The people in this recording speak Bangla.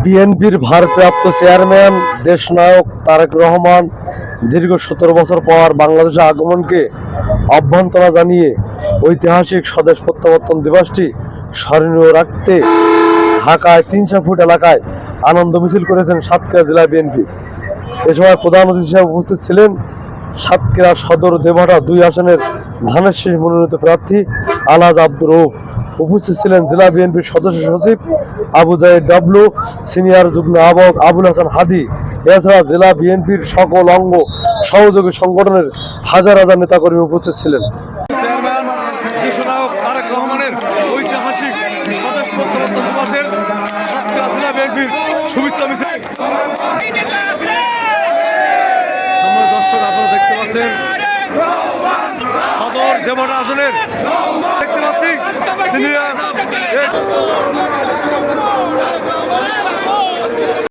বিএনপির ভারপ্রাপ্ত চেয়ারম্যান দেশনায়ক তারেক রহমান দীর্ঘ 17 বছর পর বাংলাদেশে আগমনকে অভ্যর্থনা জানিয়ে ঐতিহাসিক স্বদেশ প্রত্যাবর্তন দিবসটি স্মরণীয় রাখতে ঢাকায় 300 ফুট এলাকায় আনন্দ মিছিল করেছেন সাতক্ষীরা জেলা বিএনপি। এ সময় প্রধান অতিথি হিসেবে উপস্থিত ছিলেন সাতক্ষীরা সদর দেবহাটা 2 আসনের ধানের শীষ মনোনীত প্রার্থী আলহাজ আব্দুর রউফ। উপস্থিত ছিলেন জেলা বিএনপির সদস্য সচিব আবু জাহিদ ডাবলু, সিনিয়র যুগ্ম আহ্বায়ক আবুল হাসান হাদি। এছাড়া জেলা বিএনপির সকল অঙ্গ সহযোগী সংগঠনের হাজার হাজার নেতাকর্মী উপস্থিত ছিলেন। দর্শক আপনারা দেখতে পাচ্ছেন সদর দেবহাটা আসনের দেখতে পাচ্ছি